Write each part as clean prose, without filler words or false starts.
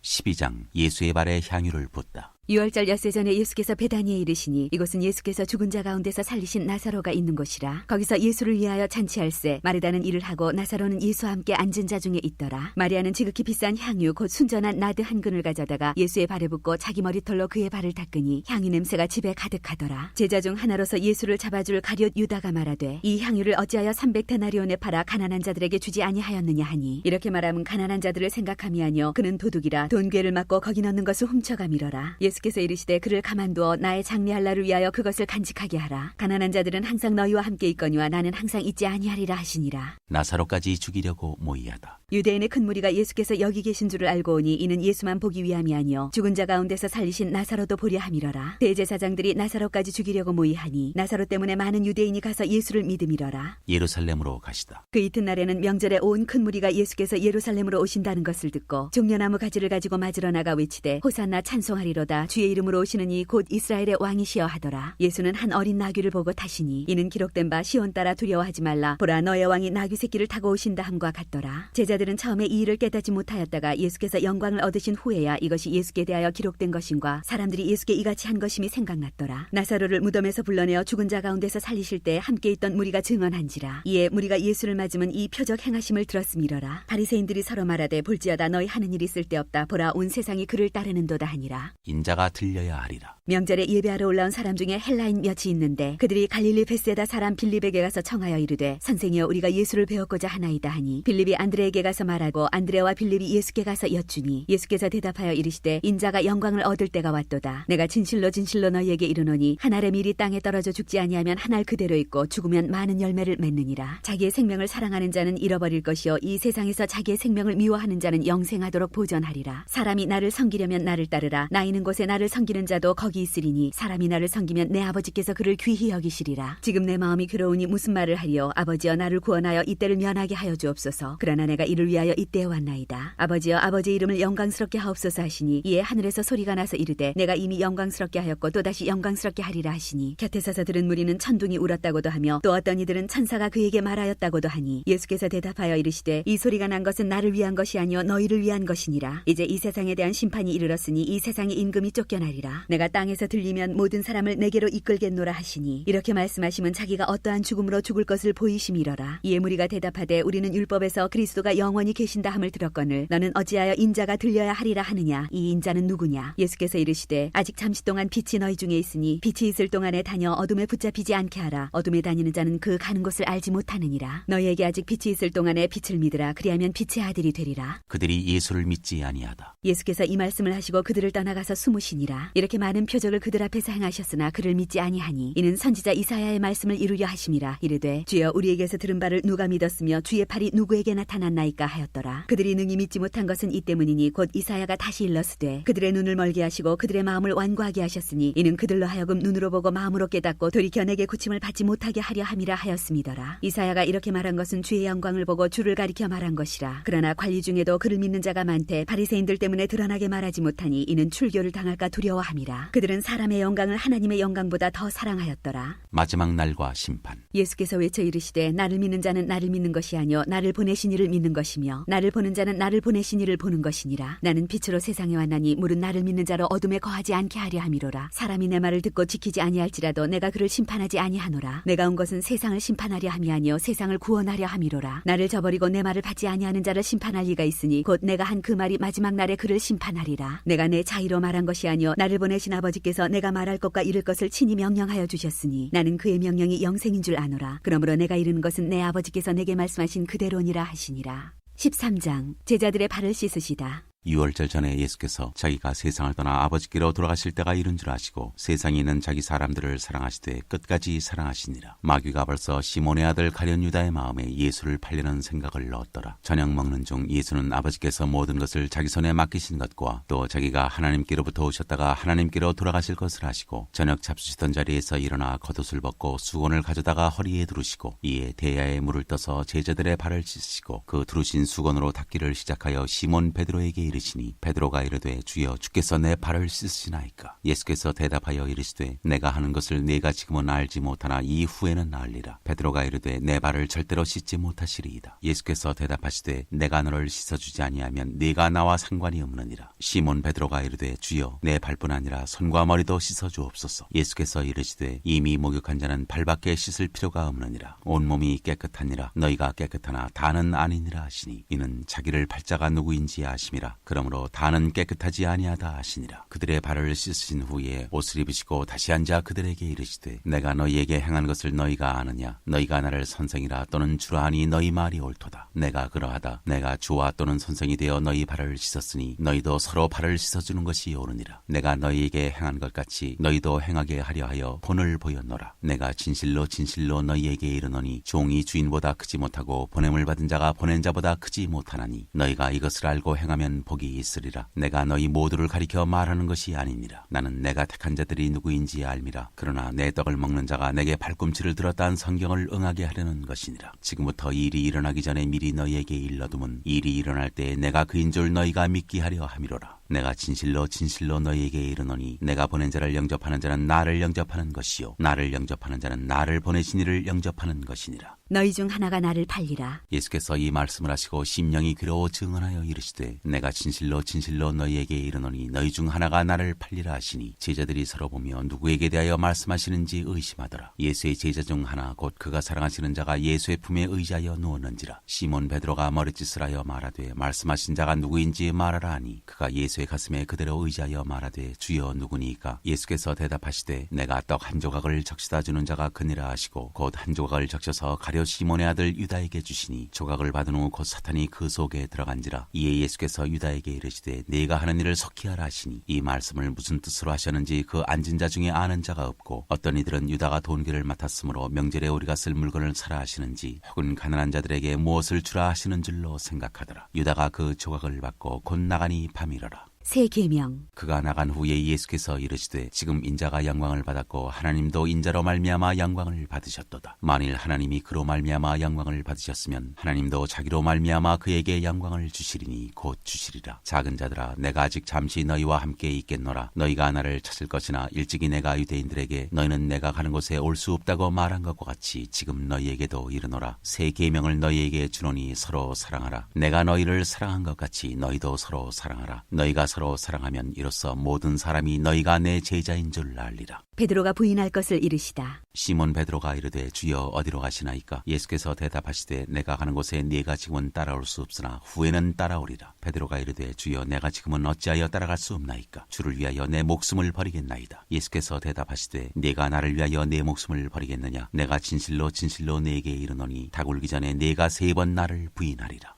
12장 예수의 발에 향유를 붓다. 유월절 엿새 전에 예수께서 베다니에 이르시니 이곳은 예수께서 죽은 자 가운데서 살리신 나사로가 있는 곳이라. 거기서 예수를 위하여 잔치할새 마르다는 일을 하고 나사로는 예수와 함께 앉은 자 중에 있더라. 마리아는 지극히 비싼 향유 곧 순전한 나드 한 근을 가져다가 예수의 발에 붓고 자기 머리털로 그의 발을 닦으니 향유 냄새가 집에 가득하더라. 제자 중 하나로서 예수를 잡아줄 가룟 유다가 말하되 이 향유를 어찌하여 300데나리온에 팔아 가난한 자들에게 주지 아니하였느냐 하니, 이렇게 말하면 가난한 자들을 생각함이 아니요 그는 도둑이라 돈괴를 맞고 거기 넣는 것을 훔쳐감이러라. 예수께서 이르시되 그를 가만두어 나의 장례할 날을 위하여 그것을 간직하게 하라. 가난한 자들은 항상 너희와 함께 있거니와 나는 항상 있지 아니하리라 하시니라. 나사로까지 죽이려고 모의하다. 유대인의 큰 무리가 예수께서 여기 계신 줄을 알고 오니 이는 예수만 보기 위함이 아니요 죽은 자 가운데서 살리신 나사로도 보려 함이러라. 대제사장들이 나사로까지 죽이려고 모의하니 나사로 때문에 많은 유대인이 가서 예수를 믿음이러라. 예루살렘으로 가시다. 그 이튿날에는 명절에 온 큰 무리가 예수께서 예루살렘으로 오신다는 것을 듣고 종려나무 가지를 가지고 맞으러 나가 외치되 호산나 찬송하리로다. 주의 이름으로 오시는 이 곧 이스라엘의 왕이시여 하더라. 예수는 한 어린 나귀를 보고 타시니 이는 기록된 바 시온 따라 두려워하지 말라. 보라 너의 왕이 나귀 새끼를 타고 오신다 함과 같더라. 제자들은 처음에 이 일을 깨닫지 못하였다가 예수께서 영광을 얻으신 후에야 이것이 예수께 대하여 기록된 것임과 사람들이 예수께 이같이 한 것임이 생각났더라. 나사로를 무덤에서 불러내어 죽은 자 가운데서 살리실 때 함께 있던 무리가 증언한지라. 이에 무리가 예수를 맞으면 이 표적 행하심을 들었음이러라. 바리새인들이 서로 말하되 볼지어다 너희 하는 일이 쓸데없다. 보라 온 세상이 그를 따르는도다 하니라. 인자가 들려야 하리라. 명절에 예배하러 올라온 사람 중에 헬라인 몇이 있는데 그들이 갈릴리 베세다 사람 빌립에게 가서 청하여 이르되 선생이여 우리가 예수를 배웠고자 하나이다 하니, 빌립이 안드레에게 가서 말하고 안드레와 빌립이 예수께 가서 여쭈니 예수께서 대답하여 이르시되 인자가 영광을 얻을 때가 왔도다. 내가 진실로 진실로 너희에게 이르노니 한 알의 밀이 땅에 떨어져 죽지 아니하면 한 알 그대로 있고 죽으면 많은 열매를 맺느니라. 자기의 생명을 사랑하는 자는 잃어버릴 것이요 이 세상에서 자기의 생명을 미워하는 자는 영생하도록 보존하리라. 사람이 나를 섬기려면 나를 따르라. 나 있는 곳에 나를 섬기는 자도 거기 있으리니 사람이 나를 섬기면 내 아버지께서 그를 귀히 여기시리라. 지금 내 마음이 괴로우니 무슨 말을 하리요. 아버지여 나를 구원하여 이때를 면하게 하여 주옵소서. 그러나 내가 이를 위하여 이때에 왔나이다. 아버지여 아버지의 이름을 영광스럽게 하옵소서 하시니 이에 하늘에서 소리가 나서 이르되 내가 이미 영광스럽게 하였고 또다시 영광스럽게 하리라 하시니 곁에 서서 들은 무리는 천둥이 울었다고도 하며 또 어떤 이들은 천사가 그에게 말하였다고도 하니, 예수께서 대답하여 이르시되 이 소리가 난 것은 나를 위한 것이 아니요 너희를 위한 것이니라. 이제 이 세상에 대한 심판이 이르렀으니 이 세상의 임금이 쫓겨나리라. 내가 땅에서 들리면 모든 사람을 내게로 이끌겠노라 하시니, 이렇게 말씀하시면 자기가 어떠한 죽음으로 죽을 것을 보이심이러라. 이에 무리가 대답하되 우리는 율법에서 그리스도가 영원히 계신다 함을 들었거늘 너는 어찌하여 인자가 들려야 하리라 하느냐. 이 인자는 누구냐. 예수께서 이르시되 아직 잠시 동안 빛이 너희 중에 있으니 빛이 있을 동안에 다녀 어둠에 붙잡히지 않게 하라. 어둠에 다니는 자는 그 가는 곳을 알지 못하느니라. 너희에게 아직 빛이 있을 동안에 빛을 믿으라. 그리하면 빛의 아들이 되리라. 그들이 예수를 믿지 아니하다. 예수께서 이 말씀을 하시고 그들을 떠나가서 숨으시니라. 이렇게 많은 표적을 그들 앞에서 행하셨으나 그를 믿지 아니하니 이는 선지자 이사야의 말씀을 이루려 하심이라. 이르되 주여 우리에게서 들은 바를 누가 믿었으며 주의 팔이 누구에게 나타났나이까 하였더라. 그들이 능히 믿지 못한 것은 이 때문이니 곧 이사야가 다시 일렀으되 그들의 눈을 멀게 하시고 그들의 마음을 완고하게 하셨으니 이는 그들로 하여금 눈으로 보고 마음으로 깨닫고 돌이켜 내게 고침을 받지 못하게 하려 함이라 하였음이더라. 이사야가 이렇게 말한 것은 주의 영광을 보고 주를 가리켜 말한 것이라. 그러나 관리 중에도 그를 믿는 자가 많되 바리새인들 때문에 드러나게 말하지 못하니 이는 출교를 당할까 두려워함이라. 그들은 사람의 영광을 하나님의 영광보다 더 사랑하였더라. 마지막 날과 심판. 예수께서 외쳐 이르시되 나를 믿는 자는 나를 믿는 것이 아니요 나를 보내신 이를 믿는 것이며 나를 보는 자는 나를 보내신 이를 보는 것이니라. 나는 빛으로 세상에 왔나니 물은 나를 믿는 자로 어둠에 거하지 않게 하려 함이로라. 사람이 내 말을 듣고 지키지 아니할지라도 내가 그를 심판하지 아니하노라. 내가 온 것은 세상을 심판하려 함이 아니요 세상을 구원하려 함이로라. 나를 저버리고 내 말을 받지 아니하는 자를 심판할 리가 있으니 곧 내가 한 그 말이 마지막 날에 그를 심판하리라. 내가 내 자의로 말한 것이 아니요 나를 보내신 아버지께서 내가 말할 것과 이를 것을 친히 명령하여 주셨으니 나는 그의 명령이 영생인 줄 아노라. 그러므로 내가 이르는 것은 내 아버지께서 내게 말씀하신 그대로니라 하시니라. 13장 제자들의 발을 씻으시다. 유월절 전에 예수께서 자기가 세상을 떠나 아버지께로 돌아가실 때가 이른 줄 아시고 세상에 있는 자기 사람들을 사랑하시되 끝까지 사랑하시니라. 마귀가 벌써 시몬의 아들 가룟 유다의 마음에 예수를 팔려는 생각을 넣었더라. 저녁 먹는 중 예수는 아버지께서 모든 것을 자기 손에 맡기신 것과 또 자기가 하나님께로부터 오셨다가 하나님께로 돌아가실 것을 아시고 저녁 잡수시던 자리에서 일어나 겉옷을 벗고 수건을 가져다가 허리에 두르시고 이에 대야에 물을 떠서 제자들의 발을 씻으시고 그 두르신 수건으로 닦기를 시작하여 시몬 베드로에게 이르시니 베드로가 이르되 주여 주께서 내 발을 씻으시나이까. 예수께서 대답하여 이르시되 내가 하는 것을 네가 지금은 알지 못하나 이후에는 알리라. 베드로가 이르되 내 발을 절대로 씻지 못하시리이다. 예수께서 대답하시되 내가 너를 씻어주지 아니하면 네가 나와 상관이 없느니라. 시몬 베드로가 이르되 주여 내 발뿐 아니라 손과 머리도 씻어주옵소서. 예수께서 이르시되 이미 목욕한 자는 발밖에 씻을 필요가 없느니라. 온몸이 깨끗하니라. 너희가 깨끗하나 다는 아니니라 하시니 이는 자기를 팔자가 누구인지 아심이라. 그러므로 다는 깨끗하지 아니하다 하시니라. 그들의 발을 씻으신 후에 옷을 입으시고 다시 앉아 그들에게 이르시되 내가 너희에게 행한 것을 너희가 아느냐. 너희가 나를 선생이라 또는 주라 하니 너희 말이 옳도다. 내가 그러하다. 내가 주와 또는 선생이 되어 너희 발을 씻었으니 너희도 서로 발을 씻어주는 것이 옳으니라. 내가 너희에게 행한 것 같이 너희도 행하게 하려 하여 본을 보였노라. 내가 진실로 진실로 너희에게 이르노니 종이 주인보다 크지 못하고 보냄을 받은 자가 보낸 자보다 크지 못하나니 너희가 이것을 알고 행하면 복이 있으리라. 내가 너희 모두를 가리켜 말하는 것이 아니니라. 나는 내가 택한 자들이 누구인지 알미라. 그러나 내 떡을 먹는 자가 내게 발꿈치를 들었다는 성경을 응하게 하려는 것이니라. 지금부터 일이 일어나기 전에 미리 너희에게 일러두면 일이 일어날 때에 내가 그인 줄 너희가 믿게 하려 함이로라. 내가 진실로 진실로 너희에게 이르노니 내가 보낸 자를 영접하는 자는 나를 영접하는 것이요 나를 영접하는 자는 나를 보내신 이를 영접하는 것이니라. 너희 중 하나가 나를 팔리라. 예수께서 이 말씀을 하시고 심령이 괴로워 증언하여 이르시되 내가 진실로 진실로 너희에게 이르노니 너희 중 하나가 나를 팔리라 하시니 제자들이 서로 보며 누구에게 대하여 말씀하시는지 의심하더라. 예수의 제자 중 하나 곧 그가 사랑하시는 자가 예수의 품에 의지하여 누웠는지라. 시몬 베드로가 머리짓을 하여 말하되 말씀하신 자가 누구인지 말하라 하니 그가 예수의 가슴에 그대로 의지하여 말하되 주여 누구니까. 예수께서 대답하시되 내가 떡 한 조각을 적시다 주는 자가 그니라 하시고 곧 한 조각을 적셔서 가려 시몬의 아들 유다에게 주시니 조각을 받은 후 곧 사탄이 그 속에 들어간지라. 이에 예수께서 유다에게 이르시되 네가 하는 일을 속히 하라 하시니 이 말씀을 무슨 뜻으로 하셨는지 그 앉은 자 중에 아는 자가 없고 어떤 이들은 유다가 돈계를 맡았으므로 명절에 우리가 쓸 물건을 사라 하시는지 혹은 가난한 자들에게 무엇을 주라 하시는 줄로 생각하더라. 유다가 그 조각을 받고 곧 나가니 밤이러라. 새 계명. 그가 나간 후에 예수께서 이르시되 지금 인자가 영광을 받았고 하나님도 인자로 말미암아 영광을 받으셨도다. 만일 하나님이 그로 말미암아 영광을 받으셨으면 하나님도 자기로 말미암아 그에게 영광을 주시리니 곧 주시리라. 작은 자들아 내가 아직 잠시 너희와 함께 있겠노라. 너희가 나를 찾을 것이나 일찍이 내가 유대인들에게 너희는 내가 가는 곳에 올 수 없다고 말한 것과 같이 지금 너희에게도 이르노라. 새 계명을 너희에게 주노니 서로 사랑하라. 내가 너희를 사랑한 것 같이 너희도 서로 사랑하라. 너희가 서로 사랑하면 이로써 모든 사람이 너희가 내 제자인 줄 알리라. 베드로가 부인할 것을 이르시다. 시몬 베드로가 이르되 주여 어디로 가시나이까. 예수께서 대답하시되 내가 가는 곳에 네가 지금은 따라올 수 없으나 후에는 따라오리라. 베드로가 이르되 주여 내가 지금은 어찌하여 따라갈 수 없나이까. 주를 위하여 내 목숨을 버리겠나이다. 예수께서 대답하시되 네가 나를 위하여 내 목숨을 버리겠느냐. 내가 진실로 진실로 네게 이르노니 닭 울기 전에 네가 3번 나를 부인하리라.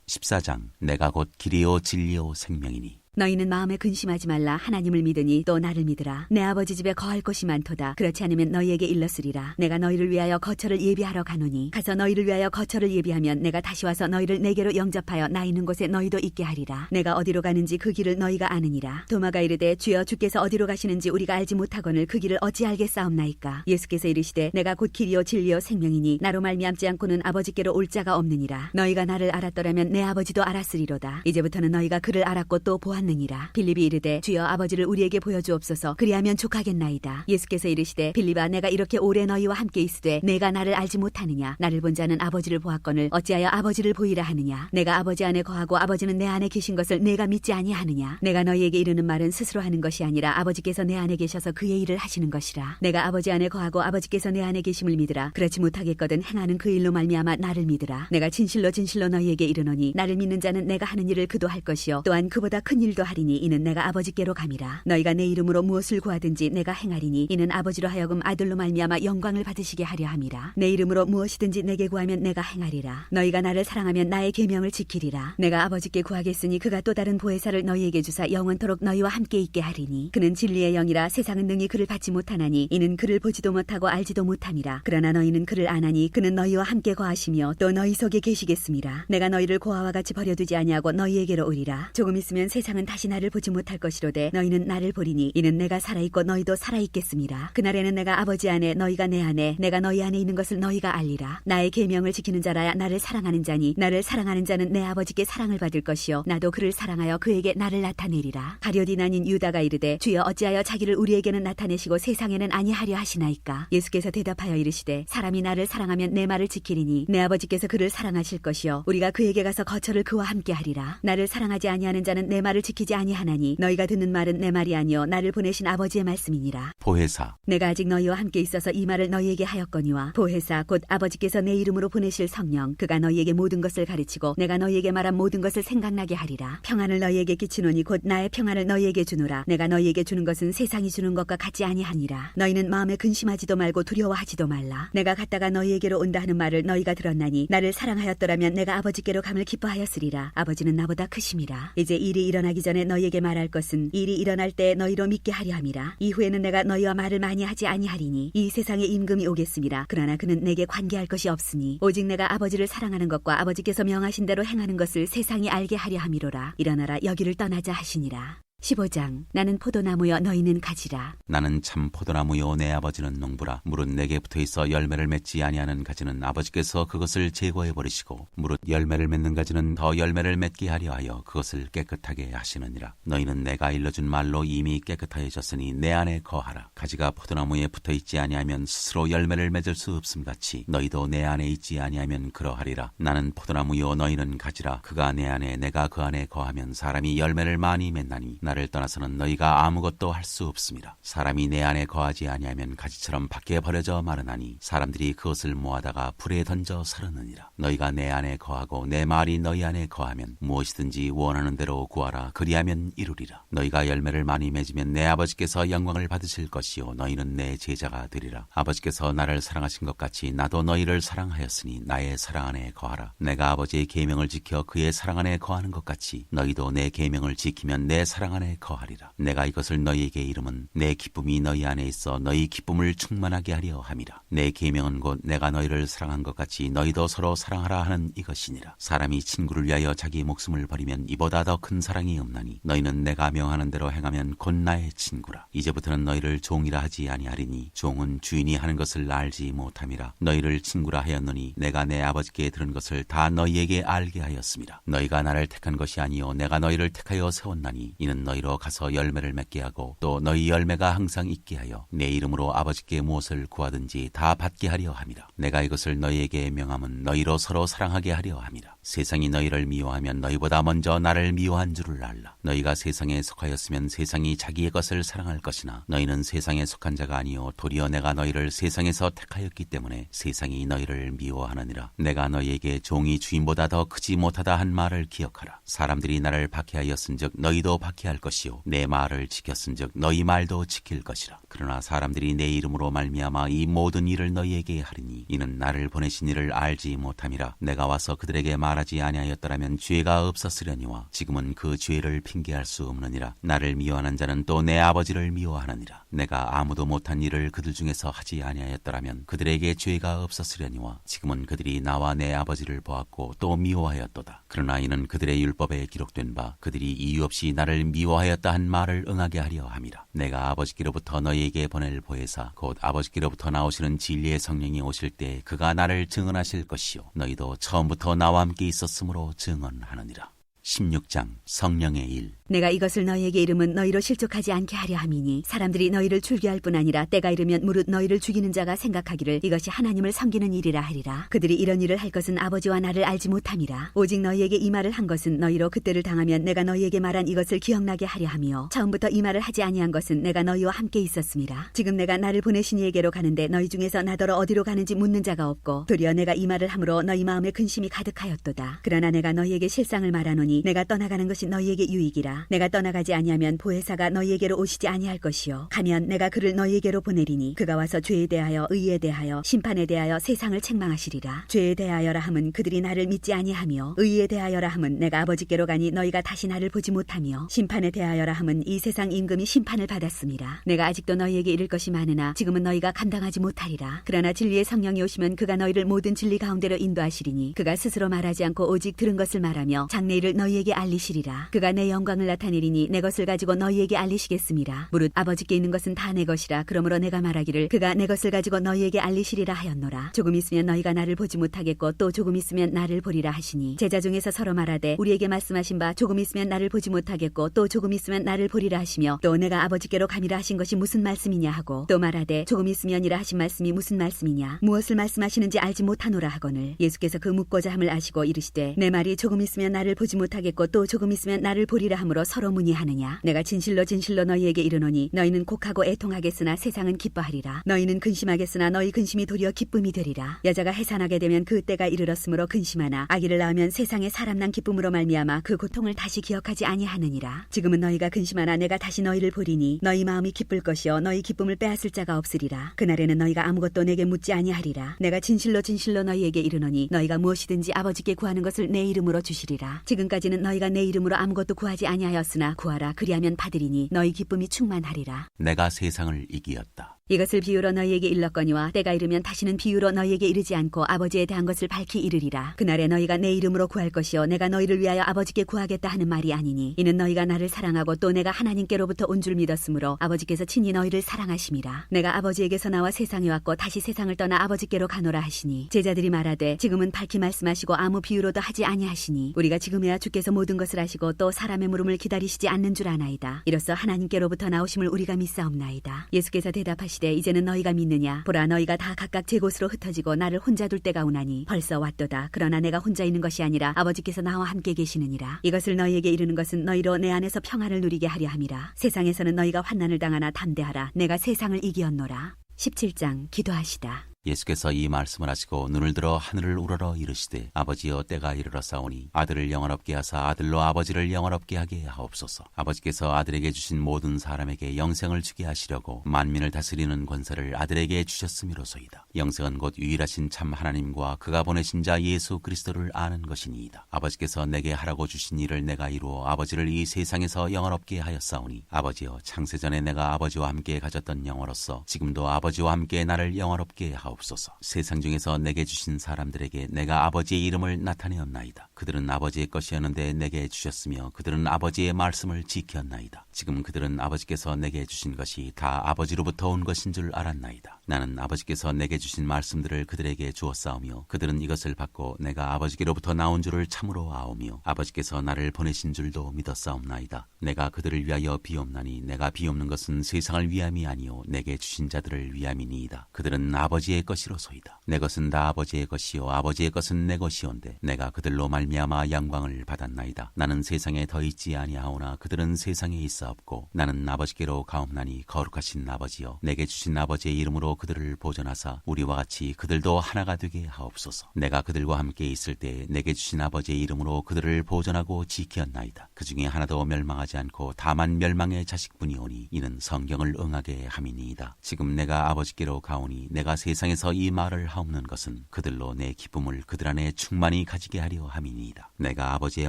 14장. 내가 곧 길이요 진리요 생명이니 너희는 마음에 근심하지 말라. 하나님을 믿으니 또 나를 믿으라. 내 아버지 집에 거할 곳이 많도다. 그렇지 않으면 너희에게 일렀으리라. 내가 너희를 위하여 거처를 예비하러 가노니 가서 너희를 위하여 거처를 예비하면 내가 다시 와서 너희를 내게로 영접하여 나 있는 곳에 너희도 있게 하리라. 내가 어디로 가는지 그 길을 너희가 아느니라. 도마가 이르되 주여 주께서 어디로 가시는지 우리가 알지 못하거늘 그 길을 어찌 알겠사옵나이까. 예수께서 이르시되 내가 곧 길이요 진리요 생명이니 나로 말미암지 않고는 아버지께로 올 자가 없느니라. 너희가 나를 알았더라면 내 아버지도 알았으리로다. 이제부터는 너희가 그를 알았고 또 보았느니라. 빌립이 이르되 주여 아버지를 우리에게 보여주옵소서. 그리하면 족하겠나이다. 예수께서 이르시되 빌립아 내가 이렇게 오래 너희와 함께 있으되 내가 나를 알지 못하느냐. 나를 본 자는 아버지를 보았거늘 어찌하여 아버지를 보이라 하느냐. 내가 아버지 안에 거하고 아버지는 내 안에 계신 것을 내가 믿지 아니하느냐. 내가 너희에게 이르는 말은 스스로 하는 것이 아니라 아버지께서 내 안에 계셔서 그의 일을 하시는 것이라. 내가 아버지 안에 거하고 아버지께서 내 안에 계심을 믿으라. 그렇지 못하겠거든 행하는 그 일로 말미암아 나를 믿으라. 내가 진실로 진실로 너희에게 이르노니 나를 믿는 자는 내가 하는 일을 그도 할 것이요 또한 그보다 큰 일도 하리니 이는 내가 아버지께로 감이라. 너희가 내 이름으로 무엇을 구하든지 내가 행하리니 이는 아버지로 하여금 아들로 말미암아 영광을 받으시게 하려 함이라. 내 이름으로 무엇이든지 내게 구하면 내가 행하리라. 너희가 나를 사랑하면 나의 계명을 지키리라. 내가 아버지께 구하겠으니 그가 또 다른 보혜사를 너희에게 주사 영원토록 너희와 함께 있게 하리니 그는 진리의 영이라. 세상은 능히 그를 받지 못하나니 이는 그를 보지도 못하고 알지도 못함이라. 그러나 너희는 그를 아나니 그는 너희와 함께 거하시며 또 너희 속에 계시겠음이라. 내가 너희를 고아와 같이 버려두지 아니하고 너희에게로 오리라. 조금 있으면 세상은 너희는 다시 나를 보지 못할 것이로되 너희는 나를 보리니 이는 내가 살아있고 너희도 살아있겠음이라. 그날에는 내가 아버지 안에 너희가 내 안에 내가 너희 안에 있는 것을 너희가 알리라. 나의 계명을 지키는 자라야 나를 사랑하는 자니 나를 사랑하는 자는 내 아버지께 사랑을 받을 것이요 나도 그를 사랑하여 그에게 나를 나타내리라. 가룟 아닌 유다가 이르되 주여 어찌하여 자기를 우리에게는 나타내시고 세상에는 아니하려 하시나이까. 예수께서 대답하여 이르시되 사람이 나를 사랑하면 내 말을 지키리니 내 아버지께서 그를 사랑하실 것이요 우리가 그에게 가서 거처를 그와 함께 하리라. 나를 사랑하지 아니하는 자는 내 말을 지키지 아니하나니 너희가 듣는 말은 내 말이 아니요 나를 보내신 아버지의 말씀이니라. 보혜사. 내가 아직 너희와 함께 있어서 이 말을 너희에게 하였거니와 보혜사 곧 아버지께서 내 이름으로 보내실 성령 그가 너희에게 모든 것을 가르치고 내가 너희에게 말한 모든 것을 생각나게 하리라. 평안을 너희에게 끼치노니 곧 나의 평안을 너희에게 주노라. 내가 너희에게 주는 것은 세상이 주는 것과 같지 아니하니라. 너희는 마음에 근심하지도 말고 두려워하지도 말라. 내가 갔다가 너희에게로 온다 하는 말을 너희가 들었나니 나를 사랑하였더라면 내가 아버지께로 감을 기뻐하였으리라. 아버지는 나보다 크심이라. 이제 일이 일어나기 전에 너희에게 말할 것은 일이 일어날 때 너희로 믿게 하려 함이라. 이후에는 내가 너희와 말을 많이 하지 아니하리니 이 세상에 임금이 오겠습니다. 그러나 그는 내게 관계할 것이 없으니 오직 내가 아버지를 사랑하는 것과 아버지께서 명하신 대로 행하는 것을 세상이 알게 하려 함이로라. 일어나라 여기를 떠나자 하시니라. 15장. 나는 포도나무여 너희는 가지라. 나는 참 포도나무요 내 아버지는 농부라. 무릇 내게 붙어있어 열매를 맺지 아니하는 가지는 아버지께서 그것을 제거해 버리시고 무릇 열매를 맺는 가지는 더 열매를 맺게 하려 하여 그것을 깨끗하게 하시느니라. 너희는 내가 일러준 말로 이미 깨끗하여졌으니 내 안에 거하라. 가지가 포도나무에 붙어있지 아니하면 스스로 열매를 맺을 수 없음같이 너희도 내 안에 있지 아니하면 그러하리라. 나는 포도나무요 너희는 가지라. 그가 내 안에 내가 그 안에 거하면 사람이 열매를 많이 맺나니 나를 떠나서는 너희가 아무것도 할 수 없습니다. 사람이 내 안에 거하지 아니하면 가지처럼 밖에 버려져 마르나니 사람들이 그것을 모아다가 불에 던져 사르느니라. 너희가 내 안에 거하고 내 말이 너희 안에 거하면 무엇이든지 원하는 대로 구하라. 그리하면 이루리라. 너희가 열매를 많이 맺으면 내 아버지께서 영광을 받으실 것이요 너희는 내 제자가 되리라. 아버지께서 나를 사랑하신 것 같이 나도 너희를 사랑하였으니 나의 사랑 안에 거하라. 내가 아버지의 계명을 지켜 그의 사랑 안에 거하는 것 같이 너희도 내 계명을 지키면 내 사랑 안에 거하리라. 내가 이것을 너희에게 이름은 내 기쁨이 너희 안에 있어 너희 기쁨을 충만하게 하려 함이라. 내 계명은 곧 내가 너희를 사랑한 것 같이 너희도 서로 사랑하라 하는 이것이니라. 사람이 친구를 위하여 자기 목숨을 버리면 이보다 더 큰 사랑이 없나니 너희는 내가 명하는 대로 행하면 곧 나의 친구라. 이제부터는 너희를 종이라 하지 아니하리니 종은 주인이 하는 것을 알지 못함이라. 너희를 친구라 하였노니 내가 내 아버지께 들은 것을 다 너희에게 알게 하였습니다. 너희가 나를 택한 것이 아니요 내가 너희를 택하여 세웠나니 이는 너희로 가서 열매를 맺게 하고 또 너희 열매가 항상 있게 하여 내 이름으로 아버지께 무엇을 구하든지 다 받게 하려 함이라. 내가 이것을 너희에게 명함은 너희로 서로 사랑하게 하려 함이라. 세상이 너희를 미워하면 너희보다 먼저 나를 미워한 줄을 알라. 너희가 세상에 속하였으면 세상이 자기의 것을 사랑할 것이나 너희는 세상에 속한 자가 아니요 도리어 내가 너희를 세상에서 택하였기 때문에 세상이 너희를 미워하느니라. 내가 너희에게 종이 주인보다 더 크지 못하다 한 말을 기억하라. 사람들이 나를 박해하였은즉 너희도 박해할 것이요 내 말을 지켰은즉 너희 말도 지킬 것이라. 그러나 사람들이 내 이름으로 말미암아 이 모든 일을 너희에게 하리니 이는 나를 보내신 이를 알지 못함이라. 내가 와서 그들에게 말하지 아니하였더라면 죄가 없었으려니와 지금은 그 죄를 핑계할 수 없느니라. 나를 미워하는 자는 또 내 아버지를 미워하느니라. 내가 아무도 못한 일을 그들 중에서 하지 아니하였더라면 그들에게 죄가 없었으려니와 지금은 그들이 나와 내 아버지를 보았고 또 미워하였도다. 그러나 이는 그들의 율법에 기록된 바 그들이 이유 없이 나를 미워하였다 한 말을 응하게 하려 함이라. 내가 아버지께로부터 너희에게 보낼 보혜사 곧 아버지께로부터 나오시는 진리의 성령이 오실 때 그가 나를 증언하실 것이요 너희도 처음부터 나와 함께 있었으므로 증언하느니라. 16장. 성령의 일. 내가 이것을 너희에게 이름은 너희로 실족하지 않게 하려 함이니 사람들이 너희를 줄귀할 뿐 아니라 때가 이르면 무릇 너희를 죽이는 자가 생각하기를 이것이 하나님을 섬기는 일이라 하리라. 그들이 이런 일을 할 것은 아버지와 나를 알지 못함이라. 오직 너희에게 이 말을 한 것은 너희로 그때를 당하면 내가 너희에게 말한 이것을 기억나게 하려 함이요 처음부터 이 말을 하지 아니한 것은 내가 너희와 함께 있었음이라. 지금 내가 나를 보내신 이에게로 가는데 너희 중에서 나더러 어디로 가는지 묻는 자가 없고 도리어 내가 이 말을 함으로 너희 마음에 근심이 가득하였도다. 그러나 내가 너희에게 실상을 말하노니 내가 떠나가는 것이 너희에게 유익이라. 내가 떠나가지 아니하면 보혜사가 너희에게로 오시지 아니할 것이요 가면 내가 그를 너희에게로 보내리니 그가 와서 죄에 대하여 의에 대하여 심판에 대하여 세상을 책망하시리라. 죄에 대하여라 함은 그들이 나를 믿지 아니하며 의에 대하여라 함은 내가 아버지께로 가니 너희가 다시 나를 보지 못하며 심판에 대하여라 함은 이 세상 임금이 심판을 받았음이라. 내가 아직도 너희에게 이를 것이 많으나 지금은 너희가 감당하지 못하리라. 그러나 진리의 성령이 오시면 그가 너희를 모든 진리 가운데로 인도하시리니 그가 스스로 말하지 않고 오직 들은 것을 말하며 장래일을 너희에게 알리시리라. 그가 내 영광을 세상을 나타내리니 내 것을 가지고 너희에게 알리시겠음이라. 무릇 아버지께 있는 것은 다 내 것이라. 그러므로 내가 말하기를 그가 내 것을 가지고 너희에게 알리시리라 하였노라. 조금 있으면 너희가 나를 보지 못하겠고 또 조금 있으면 나를 보리라 하시니 제자 중에서 서로 말하되 우리에게 말씀하신 바 조금 있으면 나를 보지 못하겠고 또 조금 있으면 나를 보리라 하시며 또 내가 아버지께로 가미라 하신 것이 무슨 말씀이냐 하고 또 말하되 조금 있으면이라 하신 말씀이 무슨 말씀이냐 무엇을 말씀하시는지 알지 못하노라 하거늘 예수께서 그 묻고자 함을 아시고 이르시되 내 말이 조금 있으면 나를 보지 못하겠고 또 조금 있으면 나를 보리라 함으로 서로 문의하느냐. 내가 진실로 진실로 너희에게 이르노니 너희는 곡하고 애통하겠으나 세상은 기뻐하리라. 너희는 근심하겠으나 너희 근심이 도리어 기쁨이 되리라. 여자가 해산하게 되면 그 때가 이르렀으므로 근심하나 아기를 낳으면 세상에 사람 난 기쁨으로 말미암아 그 고통을 다시 기억하지 아니하느니라. 지금은 너희가 근심하나 내가 다시 너희를 보리니 너희 마음이 기쁠 것이요 너희 기쁨을 빼앗을 자가 없으리라. 그날에는 너희가 아무것도 내게 묻지 아니하리라. 내가 진실로 진실로 너희에게 이르노니 너희가 무엇이든지 아버지께 구하는 것을 내 이름으로 주시리라. 지금까지는 너희가 내 이름으로 아무것도 구하지 아니하였으나 구하라 그리하면 받으리니 너희 기쁨이 충만하리라. 내가 세상을 이기었다. 이것을 비유로 너희에게 일렀거니와 때가 이르면 다시는 비유로 너희에게 이르지 않고 아버지에 대한 것을 밝히 이르리라. 그날에 너희가 내 이름으로 구할 것이요 내가 너희를 위하여 아버지께 구하겠다 하는 말이 아니니 이는 너희가 나를 사랑하고 또 내가 하나님께로부터 온 줄 믿었으므로 아버지께서 친히 너희를 사랑하심이라. 내가 아버지에게서 나와 세상에 왔고 다시 세상을 떠나 아버지께로 가노라 하시니 제자들이 말하되 지금은 밝히 말씀하시고 아무 비유로도 하지 아니하시니 우리가 지금에야 주께서 모든 것을 아시고 또 사람의 물음을 기다리시지 않는 줄 아나이다. 이로써 하나님께로부터 나오심을 우리가 믿사옵나이다. 예수께서 대답하시되 이제는 너희가 믿느냐. 보라 너희가 다 각각 제 곳으로 흩어지고 나를 혼자 둘 때가 오나니 벌써 왔도다. 그러나 내가 혼자 있는 것이 아니라 아버지께서 나와 함께 계시느니라. 이것을 너희에게 이르는 것은 너희로 내 안에서 평안을 누리게 하려 함이라. 세상에서는 너희가 환난을 당하나 담대하라. 내가 세상을 이기었노라. 17장 기도하시다. 예수께서 이 말씀을 하시고 눈을 들어 하늘을 우러러 이르시되 아버지여 때가 이르렀사오니 아들을 영원롭게 하사 아들로 아버지를 영원롭게 하게 하옵소서. 아버지께서 아들에게 주신 모든 사람에게 영생을 주게 하시려고 만민을 다스리는 권세를 아들에게 주셨음이로소이다. 영생은 곧 유일하신 참 하나님과 그가 보내신 자 예수 그리스도를 아는 것이니이다. 아버지께서 내게 하라고 주신 일을 내가 이루어 아버지를 이 세상에서 영원롭게 하였사오니 아버지여 창세전에 내가 아버지와 함께 가졌던 영어로서 지금도 아버지와 함께 나를 영원롭게 하옵소서. 세상 중에서 내게 주신 사람들에게 내가 아버지의 이름을 나타내었나이다. 그들은 아버지의 것이었는데 내게 주셨으며 그들은 아버지의 말씀을 지켰나이다. 지금 그들은 아버지께서 내게 주신 것이 다 아버지로부터 온 것인 줄 알았나이다. 나는 아버지께서 내게 주신 말씀들을 그들에게 주었사오며 그들은 이것을 받고 내가 아버지께로부터 나온 줄을 참으로 아오며 아버지께서 나를 보내신 줄도 믿었사옵나이다. 내가 그들을 위하여 비옵나니 내가 비옵는 것은 세상을 위함이 아니요 내게 주신 자들을 위함이니이다. 그들은 아버지의 것이로소이다. 내 것은 다 아버지의 것이요 아버지의 것은 내 것이온데 내가 그들로 말미암아 영광을 받았나이다. 나는 세상에 더 있지 아니하오나 그들은 세상에 있사옵고 나는 아버지께로 가옵나니 거룩하신 아버지여 내게 주신 아버지의 이름으로 그들을 보존하사 우리와 같이 그들도 하나가 되게 하옵소서. 내가 그들과 함께 있을 때 내게 주신 아버지의 이름으로 그들을 보존하고 지켰나이다. 그 중에 하나도 멸망하지 않고 다만 멸망의 자식뿐이오니 이는 성경을 응하게 함이니이다. 지금 내가 아버지께로 가오니 내가 세상에서 이 말을 하옵는 것은 그들로 내 기쁨을 그들 안에 충만히 가지게 하려 함이니이다. 내가 아버지의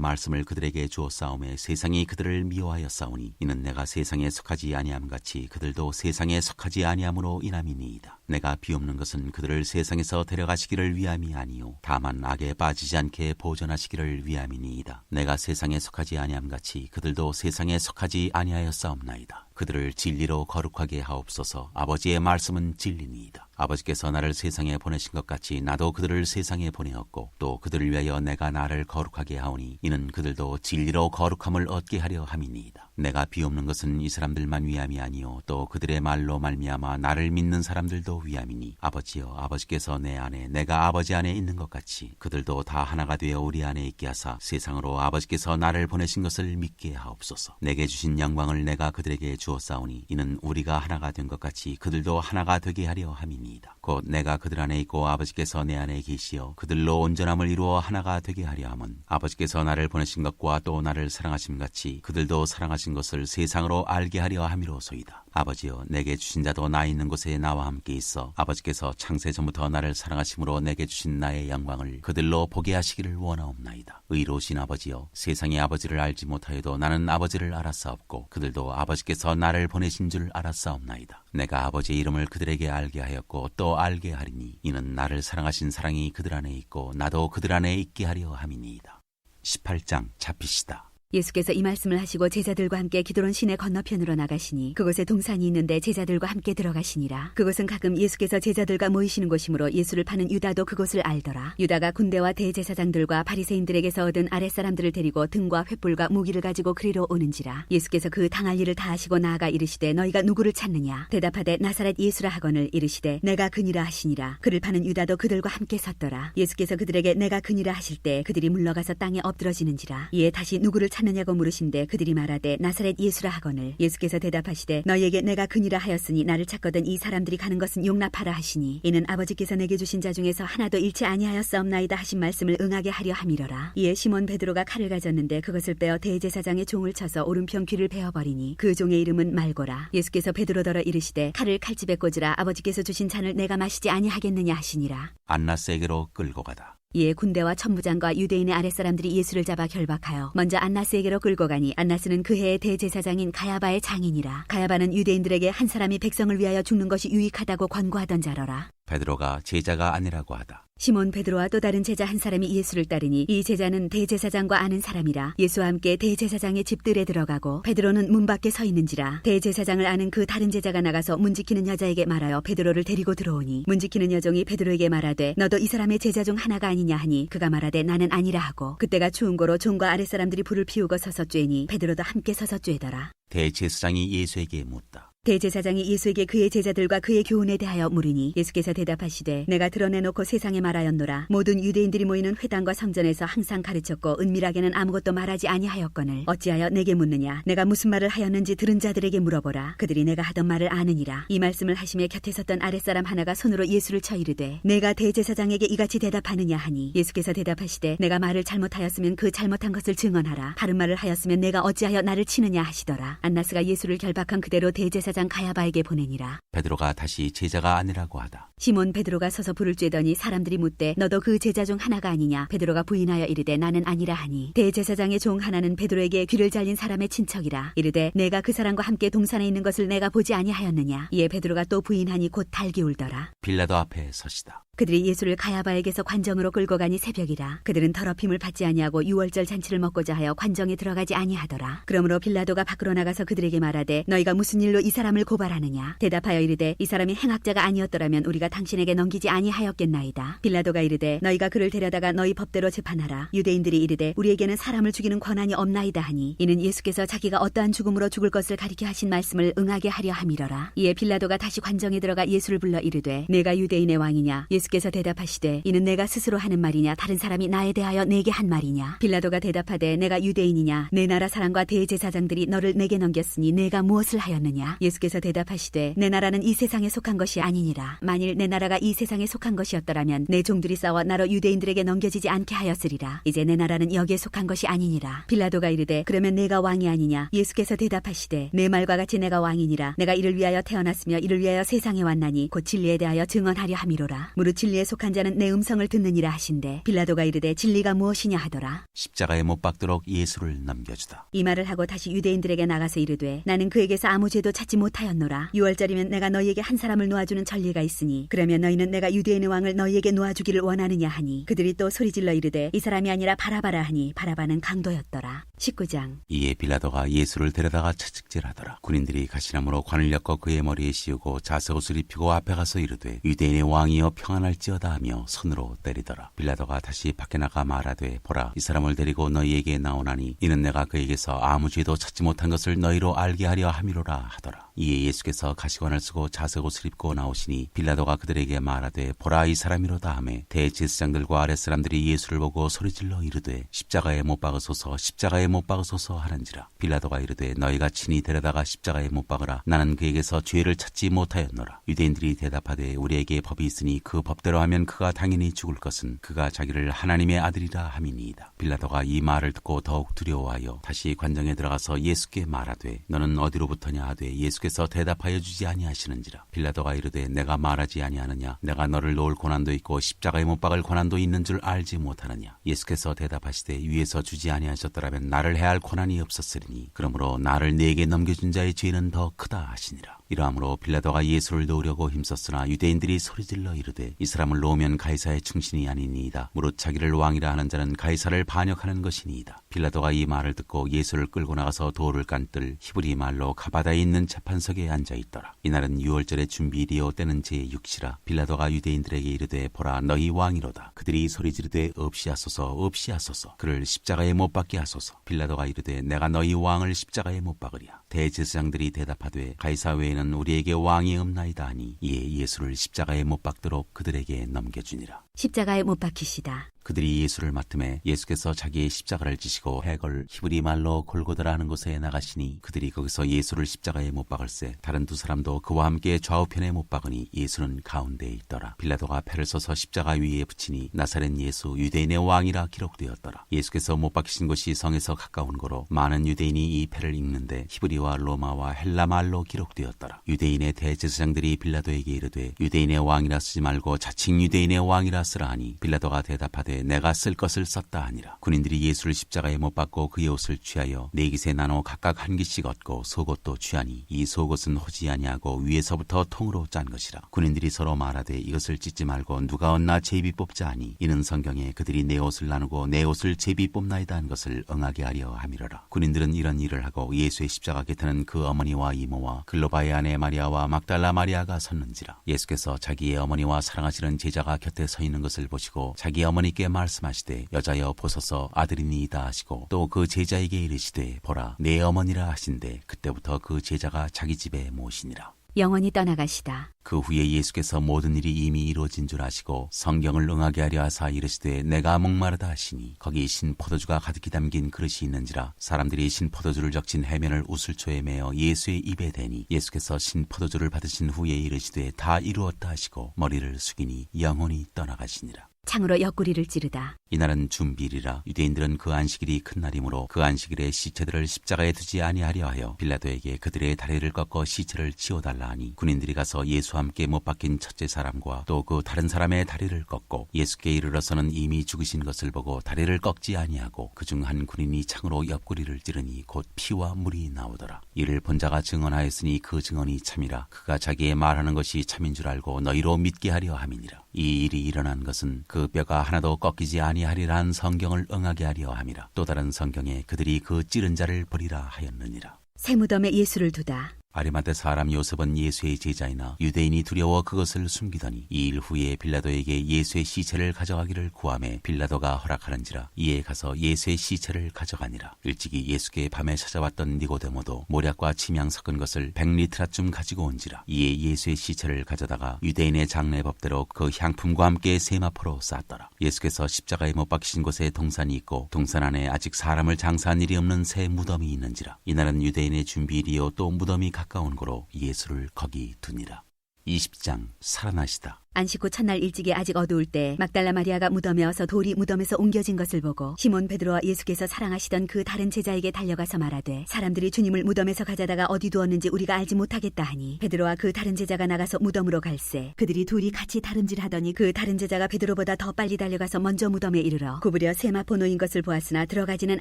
말씀을 그들에게 주었사오매 세상이 그들을 미워하였사오니 이는 내가 세상에 속하지 아니함 같이 그들도 세상에 속하지 아니함으로 인함이니이다. 내가 비옵는 것은 그들을 세상에서 데려가시기를 위함이 아니요 다만 악에 빠지지 않게 보존하시기를 위함이니이다. 내가 세상에 속하지 아니함 같이 그들도 세상에 속하지 아니하였사옵나이다. 그들을 진리로 거룩하게 하옵소서. 아버지의 말씀은 진리니이다. 아버지께서 나를 세상에 보내신 것 같이 나도 그들을 세상에 보내었고 또 그들을 위하여 내가 나를 거룩하게 하오니 이는 그들도 진리로 거룩함을 얻게 하려 함이니이다. 내가 비옵는 것은 이 사람들만 위함이 아니요 또 그들의 말로 말미암아 나를 믿는 사람들도 위함이니 아버지여 아버지께서 내 안에 내가 아버지 안에 있는 것 같이 그들도 다 하나가 되어 우리 안에 있게 하사 세상으로 아버지께서 나를 보내신 것을 믿게 하옵소서. 내게 주신 영광을 내가 그들에게 주었사오니 이는 우리가 하나가 된 것 같이 그들도 하나가 되게 하려 함이니이다. 곧 내가 그들 안에 있고 아버지께서 내 안에 계시어 그들로 온전함을 이루어 하나가 되게 하려 함은 아버지께서 나를 보내신 것과 또 나를 사랑하심 같이 그들도 사랑하신 것을 세상으로 알게 하려 함이로소이다. 아버지여 내게 주신 자도 나 있는 곳에 나와 함께 있어 아버지께서 창세 전부터 나를 사랑하심으로 내게 주신 나의 영광을 그들로 보게 하시기를 원하옵나이다. 의로우신 아버지여 세상의 아버지를 알지 못하여도 나는 아버지를 알았사옵고 그들도 아버지께서 나를 보내신 줄 알았사옵나이다. 내가 아버지의 이름을 그들에게 알게 하였고 또 알게 하리니 이는 나를 사랑하신 사랑이 그들 안에 있고 나도 그들 안에 있게 하려 함이니이다. 18장 잡히시다. 예수께서 이 말씀을 하시고 제자들과 함께 기드론 시내 건너편으로 나가시니 그곳에 동산이 있는데 제자들과 함께 들어가시니라. 그곳은 가끔 예수께서 제자들과 모이시는 곳이므로 예수를 파는 유다도 그곳을 알더라. 유다가 군대와 대제사장들과 바리새인들에게서 얻은 아랫사람들을 데리고 등과 횃불과 무기를 가지고 그리로 오는지라. 예수께서 그 당할 일을 다 하시고 나아가 이르시되 너희가 누구를 찾느냐? 대답하되 나사렛 예수라 하거늘 이르시되 내가 그니라 하시니라. 그를 파는 유다도 그들과 함께 섰더라. 예수께서 그들에게 내가 그니라 하실 때 그들이 물러가서 땅에 엎드러지는지라. 이에 다시 누구를 찾느냐고 물으신데 그들이 말하되 나사렛 예수라 하거늘. 예수께서 대답하시되 너희에게 내가 그니라 하였으니 나를 찾거든 이 사람들이 가는 것은 용납하라 하시니 이는 아버지께서 내게 주신 자 중에서 하나도 잃지 아니하였사옵나이다 하신 말씀을 응하게 하려 함이로라. 이에 시몬 베드로가 칼을 가졌는데 그것을 빼어 대제사장의 종을 쳐서 오른편 귀를 베어버리니 그 종의 이름은 말고라. 예수께서 베드로더러 이르시되 칼을 칼집에 꽂으라. 아버지께서 주신 잔을 내가 마시지 아니하겠느냐 하시니라. 안나스에게로 끌고 가다. 이에 군대와 천부장과 유대인의 아랫사람들이 예수를 잡아 결박하여 먼저 안나스에게로 끌고 가니 안나스는 그 해의 대제사장인 가야바의 장인이라. 가야바는 유대인들에게 한 사람이 백성을 위하여 죽는 것이 유익하다고 권고하던 자로라. 베드로가 제자가 아니라고 하다. 시몬 베드로와 또 다른 제자 한 사람이 예수를 따르니 이 제자는 대제사장과 아는 사람이라. 예수와 함께 대제사장의 집들에 들어가고 베드로는 문 밖에 서 있는지라. 대제사장을 아는 그 다른 제자가 나가서 문 지키는 여자에게 말하여 베드로를 데리고 들어오니 문 지키는 여종이 베드로에게 말하되 너도 이 사람의 제자 중 하나가 아니냐 하니 그가 말하되 나는 아니라 하고 그때가 추운 고로 종과 아랫사람들이 불을 피우고 서서 쬐니 베드로도 함께 서서 쬐더라. 대제사장이 예수에게 묻다. 대제사장이 예수에게 그의 제자들과 그의 교훈에 대하여 물으니 예수께서 대답하시되 내가 드러내놓고 세상에 말하였노라. 모든 유대인들이 모이는 회당과 성전에서 항상 가르쳤고 은밀하게는 아무것도 말하지 아니하였거늘 어찌하여 내게 묻느냐? 내가 무슨 말을 하였는지 들은 자들에게 물어보라. 그들이 내가 하던 말을 아느니라. 이 말씀을 하시며 곁에 섰던 아랫사람 하나가 손으로 예수를 쳐 이르되 내가 대제사장에게 이같이 대답하느냐 하니 예수께서 대답하시되 내가 말을 잘못하였으면 그 잘못한 것을 증언하라. 바른 말을 하였으면 내가 어찌하여 나를 치느냐 하시더라. 안나스가 예수를 결박한 그대로 대제사장 가야바에게 보내니라. 베드로가 다시 제자가 아니라고 하다. 시몬 베드로가 서서 불을 쬐더니 사람들이 묻되 너도 그 제자 중 하나가 아니냐? 베드로가 부인하여 이르되 나는 아니라 하니 대제사장의 종 하나는 베드로에게 귀를 잘린 사람의 친척이라. 이르되 내가 그 사람과 함께 동산에 있는 것을 내가 보지 아니하였느냐? 이에 베드로가 또 부인하니 곧 달기 울더라. 빌라도 앞에 서시다. 그들이 예수를 가야바에게서 관정으로 끌고 가니 새벽이라. 그들은 더럽힘을 받지 아니하고 유월절 잔치를 먹고자 하여 관정에 들어가지 아니하더라. 그러므로 빌라도가 밖으로 나가서 그들에게 말하되 너희가 무슨 일로 이 사람을 고발하느냐? 대답하여 이르되 이 사람이 행악자가 아니었더라면 우리가 당신에게 넘기지 아니하였겠나이다. 빌라도가 이르되 너희가 그를 데려다가 너희 법대로 재판하라. 유대인들이 이르되 우리에게는 사람을 죽이는 권한이 없나이다 하니 이는 예수께서 자기가 어떠한 죽음으로 죽을 것을 가리켜 하신 말씀을 응하게 하려 함이러라. 이에 빌라도가 다시 관정에 들어가 예수를 불러 이르되 내가 유대인의 왕이냐? 예수께서 대답하시되 이는 내가 스스로 하는 말이냐? 다른 사람이 나에 대하여 내게 한 말이냐? 빌라도가 대답하되 내가 유대인이냐? 내 나라 사람과 대제사장들이 너를 내게 넘겼으니 내가 무엇을 하였느냐? 예수께서 대답하시되 내 나라는 이 세상에 속한 것이 아니니라. 만일 내 나라가 이 세상에 속한 것이었더라면 내 종들이 싸워 나로 유대인들에게 넘겨지지 않게 하였으리라. 이제 내 나라는 여기에 속한 것이 아니니라. 빌라도가 이르되 그러면 내가 왕이 아니냐? 예수께서 대답하시되 내 말과 같이 내가 왕이니라. 내가 이를 위하여 태어났으며 이를 위하여 세상에 왔나니 곧 진리에 대하여 증언하려 함이로라. 무릇 진리에 속한 자는 내 음성을 듣느니라 하신대 빌라도가 이르되 진리가 무엇이냐 하더라. 십자가에 못 박도록 예수를 넘겨주다. 이 말을 하고 다시 유대인들에게 나가서 이르되 나는 그에게서 아무 죄도 찾지 못하였노라. 유월절이면 내가 너희에게 한 사람을 놓아주는 전례가 있으니 그러면 너희는 내가 유대인의 왕을 너희에게 놓아주기를 원하느냐 하니 그들이 또 소리질러 이르되 이 사람이 아니라 바라바라 하니 바라바는 강도였더라. 19장. 이에 빌라도가 예수를 데려다가 채찍질하더라. 군인들이 가시나무로 관을 엮어 그의 머리에 씌우고 자색옷을 입히고 앞에 가서 이르되 유대인의 왕이여 평안할지어다 하며 손으로 때리더라. 빌라도가 다시 밖에 나가 말하되 보라 이 사람을 데리고 너희에게 나오나니 이는 내가 그에게서 아무 죄도 찾지 못한 것을 너희로 알게 하려 함이로라 하더라. 이에 예수께서 가시관을 쓰고 자색옷을 입고 나오시니 빌라도가 그들에게 말하되 보라 이 사람이로다 하매 대제사장들과 아랫사람들이 예수를 보고 소리질러 이르되 십자가에 못 박으소서 십자가에 못 박으소서 하는지라. 빌라도가 이르되 너희가 친히 데려다가 십자가에 못 박으라. 나는 그에게서 죄를 찾지 못하였노라. 유대인들이 대답하되 우리에게 법이 있으니 그 법대로 하면 그가 당연히 죽을 것은 그가 자기를 하나님의 아들이라 함이니이다. 빌라도가 이 말을 듣고 더욱 두려워하여 다시 관정에 들어가서 예수께 말하되 너는 어디로부터냐 하되 예수께서 대답하여 주지 아니하시는지라. 빌라도가 이르되 내가 말하지 아니하느냐? 내가 너를 놓을 고난도 있고 십자가에 못 박을 고난도 있는 줄 알지 못하느냐? 예수께서 대답하시되 위에서 주지 아니하셨더라면 나를 해할 고난이 없었으리니 그러므로 나를 네게 넘겨준 자의 죄는 더 크다 하시니라. 이러함으로 빌라도가 예수를 놓으려고 힘썼으나 유대인들이 소리질러 이르되 이 이 사람을 놓으면 가이사의 충신이 아니니이다. 무릇 자기를 왕이라 하는 자는 가이사를 반역하는 것이니이다. 빌라도가 이 말을 듣고 예수를 끌고 나가서 돌을 깐뜰 히브리 말로 가바다에 있는 재판석에 앉아있더라. 이날은 유월절의 준비일이요 때는 제6시라. 빌라도가 유대인들에게 이르되 보라 너희 왕이로다. 그들이 소리 지르되 없이하소서 없이하소서. 그를 십자가에 못 박게 하소서. 빌라도가 이르되 내가 너희 왕을 십자가에 못 박으랴. 대제사장들이 대답하되 가이사 외에는 우리에게 왕이 없나이다 하니 이에 예수를 십자가에 못 박도록 그들에게 넘겨주니라. 십자가에 못 박히시다. 그들이 예수를 맡음에 예수께서 자기의 십자가를 지시고 해걸 히브리 말로 골고다라 하는 곳에 나가시니 그들이 거기서 예수를 십자가에 못 박을새 다른 두 사람도 그와 함께 좌우편에 못 박으니 예수는 가운데에 있더라. 빌라도가 패를 써서 십자가 위에 붙이니 나사렛 예수 유대인의 왕이라 기록되었더라. 예수께서 못 박히신 곳이 성에서 가까운 거로 많은 유대인이 이 패를 읽는데 히브리와 로마와 헬라 말로 기록되었더라. 유대인의 대제사장들이 빌라도에게 이르되 유대인의 왕이라 쓰지 말고 자칭 유대인의 왕이라 쓰라 하니 빌라도가 대답하되 내가 쓸 것을 썼다 하니라. 군인들이 예수를 십자가에 못 박고 그의 옷을 취하여 네 깃에 나눠 각각 한 깃씩 얻고 속옷도 취하니 이 속옷은 호지 아니하고 위에서부터 통으로 짠 것이라. 군인들이 서로 말하되 이것을 찢지 말고 누가 얻나 제비 뽑자 하니 이는 성경에 그들이 내 옷을 나누고 내 옷을 제비 뽑나이다 한 것을 응하게 하려 함이로라. 군인들은 이런 일을 하고 예수의 십자가 곁에는 그 어머니와 이모와 글로바의 아내 마리아와 막달라 마리아가 섰는지라. 예수께서 자기의 어머니와 사랑하시는 제자가 곁에 서 있는 것을 보시고 자기 어머니께 말씀하시되 여자여 보소서 아들이니이다 하시고 또 그 제자에게 이르시되 보라 내 어머니라 하신대 그때부터 그 제자가 자기 집에 모시니라. 영원히 떠나가시다. 그 후에 예수께서 모든 일이 이미 이루어진 줄 아시고 성경을 응하게 하려 하사 이르시되 내가 목마르다 하시니 거기 신포도주가 가득히 담긴 그릇이 있는지라. 사람들이 신포도주를 적신 해면을 우슬초에 매어 예수의 입에 대니 예수께서 신포도주를 받으신 후에 이르시되 다 이루었다 하시고 머리를 숙이니 영혼이 떠나가시니라. 창으로 옆구리를 찌르다. 이날은 준비일이라. 유대인들은 그 안식일이 큰 날이므로 그 안식일에 시체들을 십자가에 두지 아니하려 하여 빌라도에게 그들의 다리를 꺾어 시체를 치워달라 하니 군인들이 가서 예수와 함께 못 박힌 첫째 사람과 또 그 다른 사람의 다리를 꺾고 예수께 이르러서는 이미 죽으신 것을 보고 다리를 꺾지 아니하고 그중 한 군인이 창으로 옆구리를 찌르니 곧 피와 물이 나오더라. 이를 본 자가 증언하였으니 그 증언이 참이라. 그가 자기의 말하는 것이 참인 줄 알고 너희로 믿게 하려 함이니라. 이 일이 일어난 것은 그 뼈가 하나도 꺾이지 아니하리라 한 성경을 응하게 하려 함이라. 또 다른 성경에 그들이 그 찌른 자를 버리라 하였느니라. 새 무덤에 예수를 두다. 아리마대 사람 요셉은 예수의 제자이나 유대인이 두려워 그것을 숨기더니 이 일 후에 빌라도에게 예수의 시체를 가져가기를 구하매 빌라도가 허락하는지라. 이에 가서 예수의 시체를 가져가니라. 일찍이 예수께 밤에 찾아왔던 니고데모도 모략과 침향 섞은 것을 100리트라쯤 가지고 온지라. 이에 예수의 시체를 가져다가 유대인의 장례법대로 그 향품과 함께 세마포로 쌌더라. 예수께서 십자가에 못 박히신 곳에 동산이 있고 동산 안에 아직 사람을 장사한 일이 없는 새 무덤이 있는지라. 이날은 유대인의 준비일이요 또 무덤이 가까운 고로 예수를 거기 두니라. 20장 살아나시다. 안식 후 첫날 일찍이 아직 어두울 때 막달라 마리아가 무덤에 와서 돌이 무덤에서 옮겨진 것을 보고 시몬 베드로와 예수께서 사랑하시던 그 다른 제자에게 달려가서 말하되 사람들이 주님을 무덤에서 가져다가 어디 두었는지 우리가 알지 못하겠다 하니 베드로와 그 다른 제자가 나가서 무덤으로 갈새 그들이 둘이 같이 다름질하더니 그 다른 제자가 베드로보다 더 빨리 달려가서 먼저 무덤에 이르러 구부려 세마포 놓인 것을 보았으나 들어가지는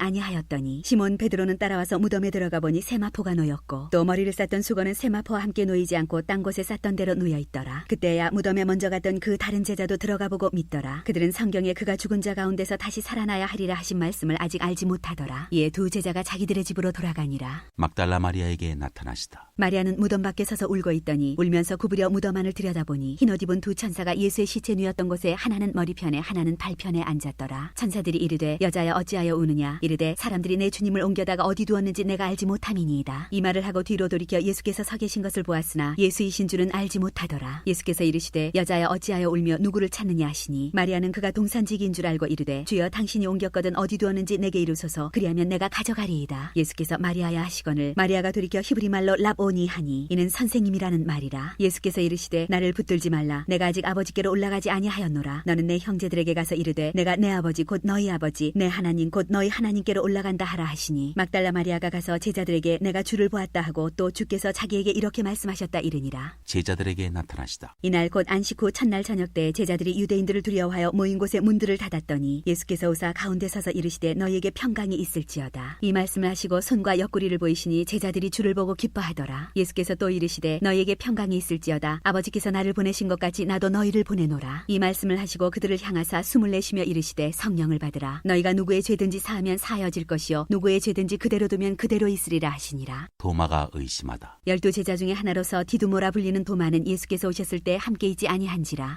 아니하였더니 시몬 베드로는 따라와서 무덤에 들어가 보니 세마포가 놓였고 또 머리를 쌌던 수건은 세마포와 함께 놓이지 않고 딴 곳에 쌌던 대로 놓여 있더라. 그때야 무덤에 먼저 갔던 그 다른 제자도 들어가 보고 믿더라. 그들은 성경에 그가 죽은 자 가운데서 다시 살아나야 하리라 하신 말씀을 아직 알지 못하더라. 이에 두 제자가 자기들의 집으로 돌아가니라. 막달라 마리아에게 나타나시다. 마리아는 무덤 밖에 서서 울고 있더니 울면서 구부려 무덤 안을 들여다보니 흰옷 입은 두 천사가 예수의 시체 누였던 곳에 하나는 머리편에 하나는 발편에 앉았더라. 천사들이 이르되 여자여 어찌하여 우느냐. 이르되 사람들이 내 주님을 옮겨다가 어디 두었는지 내가 알지 못함이니이다. 이 말을 하고 뒤로 돌이켜 예수께서 서 계신 것을 보았으나 예수이신 줄은 알지 못하더라. 예수께서 이르시되 여자여 어찌하여 울며 누구를 찾느냐 하시니 마리아는 그가 동산지기인 줄 알고 이르되 주여 당신이 옮겼거든 어디 두었는지 내게 이르소서 그리하면 내가 가져가리이다. 예수께서 마리아야 하시거늘 마리아가 돌이켜 히브리 말로 랍오니 하니 이는 선생님이라는 말이라. 예수께서 이르시되 나를 붙들지 말라. 내가 아직 아버지께로 올라가지 아니하였노라. 너는 내 형제들에게 가서 이르되 내가 내 아버지 곧 너희 아버지 내 하나님 곧 너희 하나님께로 올라간다 하라 하시니 막달라 마리아가 가서 제자들에게 내가 주를 보았다 하고 또 주께서 자기에게 이렇게 말씀하셨다 이르니라. 제자들에게 나타나시다. 이날 곧 안식 직후 첫날 저녁 때 제자들이 유대인들을 두려워하여 모인 곳에 문들을 닫았더니 예수께서 오사 가운데 서서 이르시되 너희에게 평강이 있을지어다. 이 말씀을 하시고 손과 옆구리를 보이시니 제자들이 주를 보고 기뻐하더라. 예수께서 또 이르시되 너희에게 평강이 있을지어다. 아버지께서 나를 보내신 것 같이 나도 너희를 보내노라. 이 말씀을 하시고 그들을 향하사 숨을 내쉬며 이르시되 성령을 받으라. 너희가 누구의 죄든지 사하면 사하여질 것이요 누구의 죄든지 그대로 두면 그대로 있으리라 하시니라. 도마가 의심하다. 12 제자 중에 하나로서 디두모라 불리는 도마는 예수께서 오셨을 때 함께 있지 아니한지라.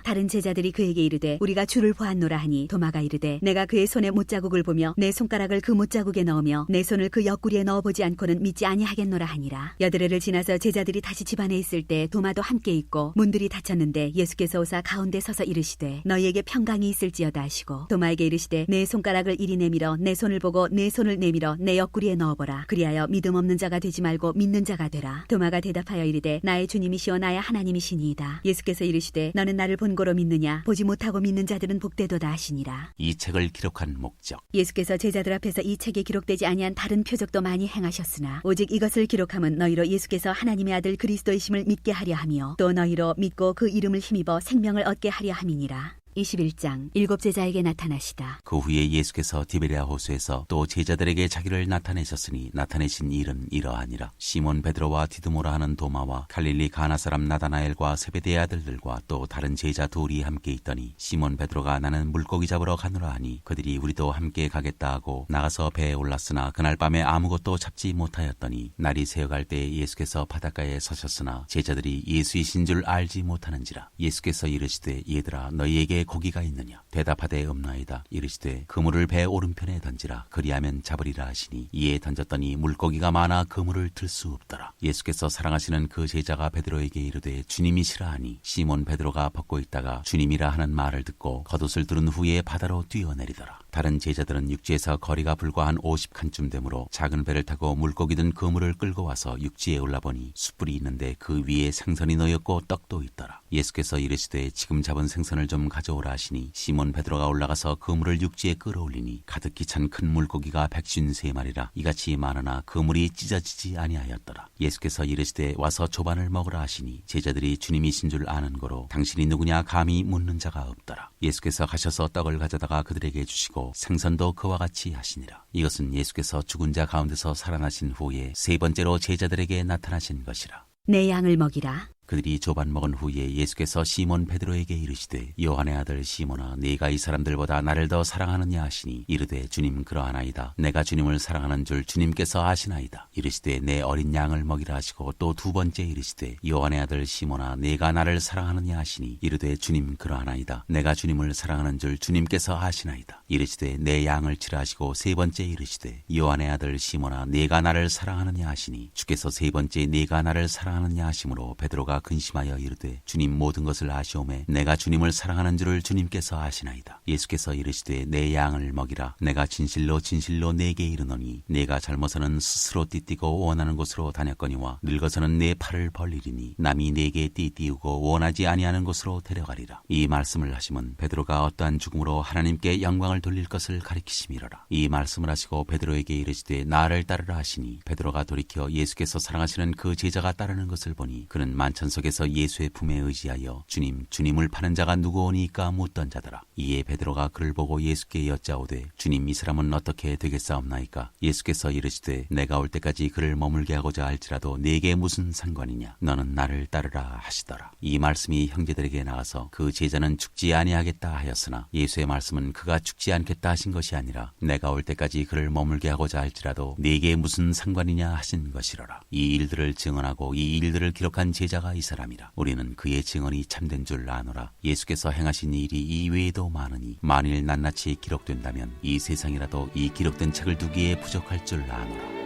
다른 제자들이 그에게 이르되 우리가 주를 보았노라 하니 도마가 이르되 내가 그의 손에 못자국을 보며 내 손가락을 그 못자국에 넣으며 내 손을 그 옆구리에 넣어보지 않고는 믿지 아니하겠노라 하니라. 여드레를 지나서 제자들이 다시 집 안에 있을 때 도마도 함께 있고 문들이 닫혔는데 예수께서 오사 가운데 서서 이르시되 너희에게 평강이 있을지어다 하시고 도마에게 이르시되 내 손가락을 이리 내밀어 내 손을 보고 내 손을 내밀어 내 옆구리에 넣어보라. 그리하여 믿음 없는 자가 되지 말고 믿는 자가 되라. 도마가 대답하여 이르되 나의 주님이시오 나의 하나님이시니이다. 예수께서 이르시되 너는 나를 본고로 믿느냐 보지 못하고 믿는 자들은 복되도다 하시니라. 이 책을 기록한 목적. 예수께서 제자들 앞에서 이 책에 기록되지 아니한 다른 표적도 많이 행하셨으나 오직 이것을 기록함은 너희로 예수께서 하나님의 아들 그리스도이심을 믿게 하려 하며 또 너희로 믿고 그 이름을 힘입어 생명을 얻게 하려 함이니라. 21장 7 제자에게 나타나시다. 그 후에 예수께서 디베랴 호수에서 또 제자들에게 자기를 나타내셨으니 나타내신 일은 이러하니라. 시몬 베드로와 디두모라 하는 도마와 갈릴리 가나 사람 나다나엘과 세베대의 아들들과 또 다른 제자 둘이 함께 있더니 시몬 베드로가 나는 물고기 잡으러 가노라 하니 그들이 우리도 함께 가겠다 하고 나가서 배에 올랐으나 그날 밤에 아무것도 잡지 못하였더니 날이 새어갈 때에 예수께서 바닷가에 서셨으나 제자들이 예수이신 줄 알지 못하는지라. 예수께서 이르시되 얘들아 너희에게 고기가 있느냐? 대답하되 없나이다. 이르시되 그물을 배 오른편에 던지라. 그리하면 잡으리라 하시니 이에 던졌더니 물고기가 많아 그물을 들 수 없더라. 예수께서 사랑하시는 그 제자가 베드로에게 이르되 주님이시라 하니 시몬 베드로가 벗고 있다가 주님이라 하는 말을 듣고 겉옷을 두른 후에 바다로 뛰어내리더라. 다른 제자들은 육지에서 거리가 불과 한 50칸쯤 되므로 작은 배를 타고 물고기 든 그물을 끌고 와서 육지에 올라보니 숯불이 있는데 그 위에 생선이 놓였고 떡도 있더라. 예수께서 이르시되 지금 잡은 생선을 좀 가져오라 하시니 시몬 베드로가 올라가서 그물을 육지에 끌어올리니 가득히 찬 큰 물고기가 153마리라. 이같이 많으나 그물이 찢어지지 아니하였더라. 예수께서 이르시되 와서 조반을 먹으라 하시니 제자들이 주님이신 줄 아는 거로 당신이 누구냐 감히 묻는 자가 없더라. 예수께서 가셔서 떡을 가져다가 그들에게 주시고 생선도 그와 같이 하시니라. 이것은 예수께서 죽은 자 가운데서 살아나신 후에 세 번째로 제자들에게 나타나신 것이라. 내 양을 먹이라. 그들이 조반 먹은 후에 예수께서 시몬 베드로에게 이르시되 요한의 아들 시몬아 네가 이 사람들보다 나를 더 사랑하느냐 하시니 이르되 주님 그러하나이다. 내가 주님을 사랑하는 줄 주님께서 아시나이다. 이르시되 내 어린 양을 먹이라 하시고 또 두 번째 이르시되 요한의 아들 시몬아 네가 나를 사랑하느냐 하시니 이르되 주님 그러하나이다. 내가 주님을 사랑하는 줄 주님께서 아시나이다. 이르시되 내 양을 치라 하시고 세 번째 이르시되 요한의 아들 시몬아 네가 나를 사랑하느냐 하시니 주께서 세 번째 네가 나를 사랑하느냐 하심으로 베드로가 근심하여 이르되 주님 모든 것을 아시오매 내가 주님을 사랑하는 줄을 주님께서 아시나이다. 예수께서 이르시되 내 양을 먹이라. 내가 진실로 진실로 네게 이르노니 네가 젊어서는 스스로 띠띠고 원하는 곳으로 다녔거니와 늙어서는 내 팔을 벌리리니 남이 네게 띠띠우고 원하지 아니하는 곳으로 데려가리라. 이 말씀을 하시면 베드로가 어떠한 죽음으로 하나님께 영광을 돌릴 것을 가리키심이로라. 이 말씀을 하시고 베드로에게 이르시되 나를 따르라 하시니 베드로가 돌이켜 예수께서 사랑하시는 그 제자가 따르는 것을 보니 그는 만천석에서 예수의 품에 의지하여 주님을 파는 자가 누구오니까 묻던 자더라. 이에 베드로가 그를 보고 예수께 여짜오되 주님 이 사람은 어떻게 되겠사옵나이까? 예수께서 이르시되 내가 올 때까지 그를 머물게 하고자 할지라도 네게 무슨 상관이냐? 너는 나를 따르라 하시더라. 이 말씀이 형제들에게 나가서 그 제자는 죽지 아니하겠다 하였으나 예수의 말씀은 그가 죽지 않겠다 하신 것이 아니라 내가 올 때까지 그를 머물게 하고자 할지라도 네게 무슨 상관이냐 하신 것이로라. 이 일들을 증언하고 이 일들을 기록한 제자가 이 사람이라. 우리는 그의 증언이 참된 줄 아노라. 예수께서 행하신 일이 이 외에도 많으니 만일 낱낱이 기록된다면 이 세상이라도 이 기록된 책을 두기에 부족할 줄 아노라.